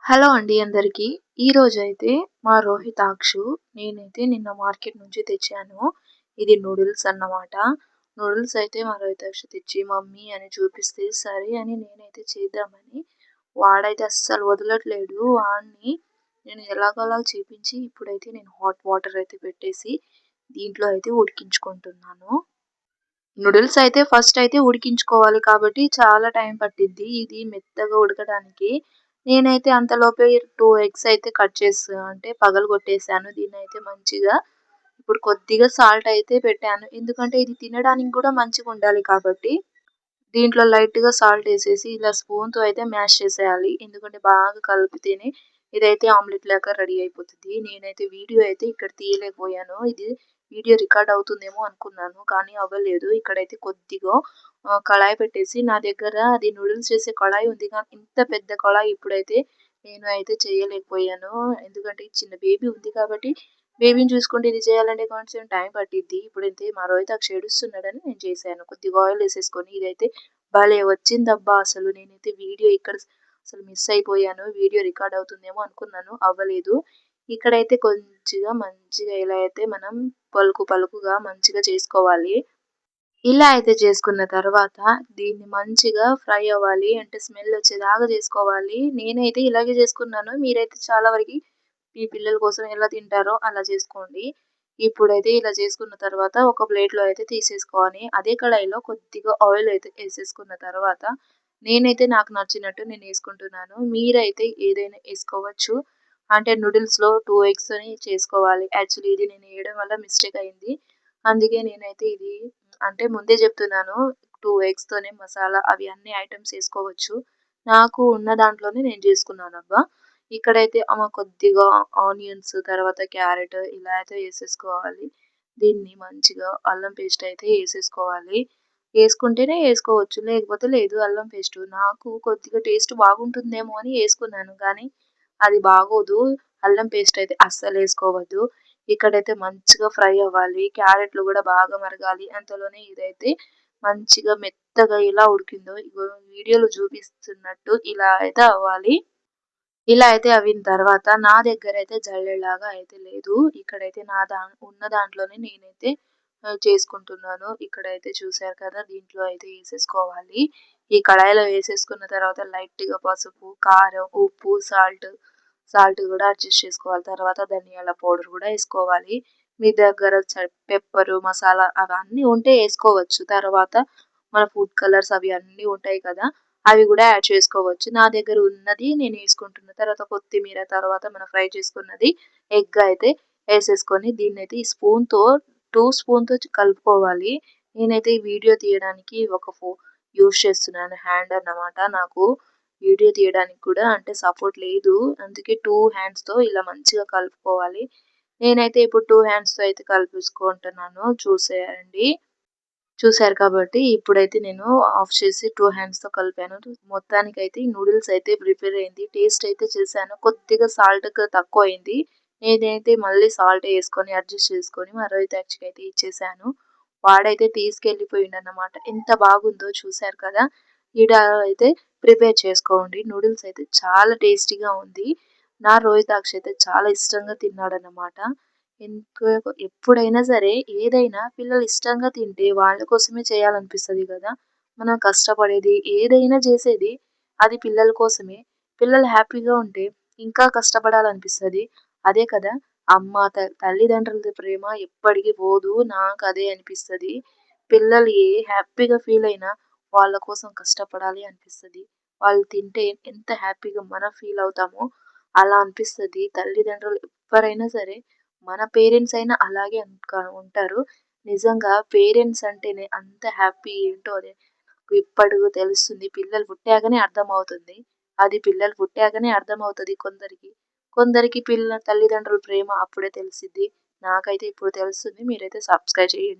Hello అండి అందరికీ. ఈరోజైతే మా రోహితాక్షు నేనైతే నిన్న మార్కెట్ నుంచి తెచ్చాను. ఇది నూడిల్స్ అన్నమాట. నూడిల్స్ అయితే మా రోహితాక్షు తెచ్చి మమ్మీ అని చూపిస్తే సరే అని నేనైతే చేద్దామని వాడైతే అస్సలు వదలట్లేడు. వాడిని నేను ఎలాగోలా చేపించి ఇప్పుడైతే నేను హాట్ వాటర్ అయితే పెట్టేసి దీంట్లో అయితే ఉడికించుకుంటున్నాను. నూడిల్స్ అయితే ఫస్ట్ అయితే ఉడికించుకోవాలి కాబట్టి చాలా టైం పట్టిద్ది. ఇది మెత్తగా ఉడకడానికి. నేనైతే అంతలోపే 2 ఎగ్స్ అయితే కట్ చేసి అంటే పగలగొట్టేసాను. దీన్నైతే మంచిగా ఇప్పుడు కొద్దిగా సాల్ట్ అయితే పెట్టాను. ఎందుకంటే ఇది తినడానికి కూడా మంచిగుండాలి కాబట్టి దీంట్లో లైట్‌గా సాల్ట్ ఏసేసి ఇలా స్పూన్‌తో అయితే మ్యాష్ చేసేయాలి. ఎందుకంటే బాగా కలిపితేనే ఇదైతే ఆమ్లెట్ లాగా రెడీ అయిపోతది. నేనైతే వీడియో అయితే ఇక్కడ తీయలేకపోయాను. ఇది వీడియో రికార్డ్ అవుతుందేమో అనుకున్నాను. కానీ అవ్వలేదు. ఇక్కడైతే కొద్దిగా కళాయి పెట్టేసి నా దగ్గర అది నూడిల్స్ చేసే కళాయి ఉంది. కానీ ఇంత పెద్ద కళాయి ఇప్పుడైతే నేను అయితే చేయలేకపోయాను. ఎందుకంటే చిన్న బేబీ ఉంది కాబట్టి బేబీని చూసుకుంటూ ఇది చేయాలంటే కొంచెం టైం పట్టిద్ది. ఇప్పుడైతే మా రోహితాక్ష్ ఏడుస్తున్నాడని నేను చేశాను. కొద్దిగా ఆయిల్ ఏసేసుకొని ఇదైతే భలే వచ్చిందబ్బా! అసలు నేనైతే వీడియో ఇక్కడ అసలు మిస్ అయిపోయాను. వీడియో రికార్డ్ అవుతుందేమో అనుకున్నాను. అవ్వలేదు. ఇక్కడైతే మంచిగా ఇలా అయితే మనం పలుకుగా మంచిగా చేసుకోవాలి. ఇలా అయితే చేసుకున్న తర్వాత దీన్ని మంచిగా ఫ్రై అవ్వాలి. అంటే స్మెల్ వచ్చేదాకా చేసుకోవాలి. నేనైతే ఇలాగే చేసుకున్నాను. మీరైతే చాలా వరకి మీ పిల్లల కోసం ఎలా తింటారో అలా చేసుకోండి. ఇప్పుడైతే ఇలా చేసుకున్న తర్వాత ఒక ప్లేట్‌లో అయితే తీసేసుకోవాలి. అదే కడాయిలో కొద్దిగా ఆయిల్ అయితే ఏసేసుకున్న తర్వాత నేనైతే నాకు నచ్చినట్టు నేనేసుకుంటున్నాను. మీరైతే ఏదైనా ఏసుకోవచ్చు. అంటే నూడిల్స్‌లో 2 ఎగ్స్‌ని చేసుకోవాలి. యాక్చువల్లీ ఇది నేను ఏయడం వల్ల మిస్టేక్ అయింది. అందుకే నేనైతే ఇది అంటే ముందే చెప్తున్నాను. 2 ఎగ్స్‌తోనే మసాలా అవి అన్ని ఐటెమ్స్ ఏసుకోవచ్చు. నాకు ఉన్న దాంట్లోనే నేను చేసుకున్నానబ్బా! ఇక్కడైతే కొద్దిగా ఆనియన్స్ తర్వాత క్యారెట్ ఇలా అయితే ఏసేసుకోవాలి. దీన్ని మంచిగా అల్లం పేస్ట్ అయితే ఏసేసుకోవాలి. ఏసుకుంటేనే ఏసుకోవచ్చు. లేకపోతే లేదు అల్లం పేస్టు. నాకు కొద్దిగా టేస్ట్ బాగుంటుందేమో అని ఏసుకున్నాను. కానీ అది బాగోదు. అల్లం పేస్ట్ అయితే అస్సలేసుకోవద్దు. ఇక్కడైతే మంచిగా ఫ్రై అవ్వాలి. క్యారెట్లు గూడా బాగా మరగాలి. అంతలోనే ఇదైతే మంచిగా మెత్తగా ఎలా ఉడికిందో ఇగో వీడియోలో చూపిస్తున్నట్టు ఇలా అయితే అవ్వాలి. ఇలా అయితే అవిన తర్వాత నా దగ్గరైతే జల్లెడలాగా అయితే లేదు. ఇక్కడైతే ఉన్న దాంట్లోనే నేనైతే చేసుకుంటున్నాను. ఇక్కడైతే చూసారు కదా! దీంట్లో అయితే ఏసేసుకోవాలి. ఈ కడాయిలో వేసేసుకున్న తర్వాత లైట్‌గా పసుపు, కారం, ఉప్పు, సాల్ట్ గూడా అడ్జస్ట్ చేసుకోవాలి. తర్వాత ధనియాల పౌడర్ గూడా ఏసుకోవాలి. మీ దగ్గర పెప్పరు, మసాలా అవన్నీ ఉంటే ఏసుకోవచ్చు. తర్వాత మన ఫుడ్ కలర్స్ అవి అన్నీ ఉంటాయి కదా! అవి గూడా యాడ్ చేసుకోవచ్చు. నా దగ్గర ఉన్నది నేనేసుకుంటున్నా. తర్వాత కొత్తిమీర, తర్వాత మనం ఫ్రై చేసుకున్నది ఎగ్ అయితే ఏసేసుకొని దీన్నైతే ఈ స్పూన్‌తో 2 స్పూన్‌తో కలుపుకోవాలి. నేనైతే ఈ వీడియో తీయడానికి ఒక యూజ్ చేస్తున్నాను హ్యాండ్ అన్నమాట. నాకు వీడియో తీయడానికి కూడా అంటే సపోర్ట్ లేదు. అందుకే 2 హ్యాండ్స్‌తో ఇలా మంచిగా కలుపుకోవాలి. నేనైతే ఇప్పుడు 2 హ్యాండ్స్‌తో అయితే కలిపేసుకుంటున్నాను. చూసేయండి. చూసారు కాబట్టి ఇప్పుడైతే నేను ఆఫ్ చేసి 2 హ్యాండ్స్‌తో కలిపాను. మొత్తానికైతే ఈ నూడిల్స్ అయితే ప్రిపేర్ అయింది. టేస్ట్ అయితే చేశాను. కొద్దిగా సాల్ట్ తక్కువయింది. నేనైతే మళ్ళీ సాల్ట్ ఏసుకొని అడ్జస్ట్ చేసుకొని మా రోహితాక్షికి అయితే ఇచ్చేసాను. వాడైతే తీసుకెళ్ళిపోయిండన్నమాట. ఎంత బాగుందో చూసారు కదా! ఇలా అయితే ప్రిపేర్ చేసుకోండి. నూడిల్స్ అయితే చాలా టేస్టీగా ఉంది. నా రోహితాక్షి అయితే చాలా ఇష్టంగా తిన్నాడన్నమాట. ఇంకా ఎప్పుడైనా సరే ఏదైనా పిల్లలు ఇష్టంగా తింటే వాళ్ళ కోసమే చేయాలనిపిస్తది కదా! మనం కష్టపడేది ఏదైనా చేసేది అది పిల్లల కోసమే. పిల్లలు హ్యాపీగా ఉంటే ఇంకా కష్టపడాలనిపిస్తది. అదే కదా! అమ్మ తల్లిదండ్రుల ప్రేమ ఎప్పటికి పోదు. నాకదే అనిపిస్తది. పిల్లలు హ్యాపీగా ఫీల్ అయినా వాళ్ళ కోసం కష్టపడాలి అనిపిస్తది. వాళ్ళు తింటే ఎంత హ్యాపీగా మనం ఫీల్ అవుతామో అలా అనిపిస్తది. తల్లిదండ్రులు ఎవ్వరైనా సరే మన పేరెంట్స్ అయినా అలాగే ఉంటారు. నిజంగా పేరెంట్స్ అంటేనే అంత హ్యాపీ ఏంటో అది ఇప్పటికి తెలుస్తుంది. పిల్లలు పుట్టాకనే అర్థమవుతుంది. అది పిల్లలు పుట్టాకనే అర్థమవుతది కొందరికి. కొందరికి తల్లిదండ్రుల ప్రేమ అప్పుడే తెలిసిద్ది. నాకైతే ఇప్పుడు తెలుస్తుంది. మీరైతే సబ్స్క్రైబ్ చేయండి.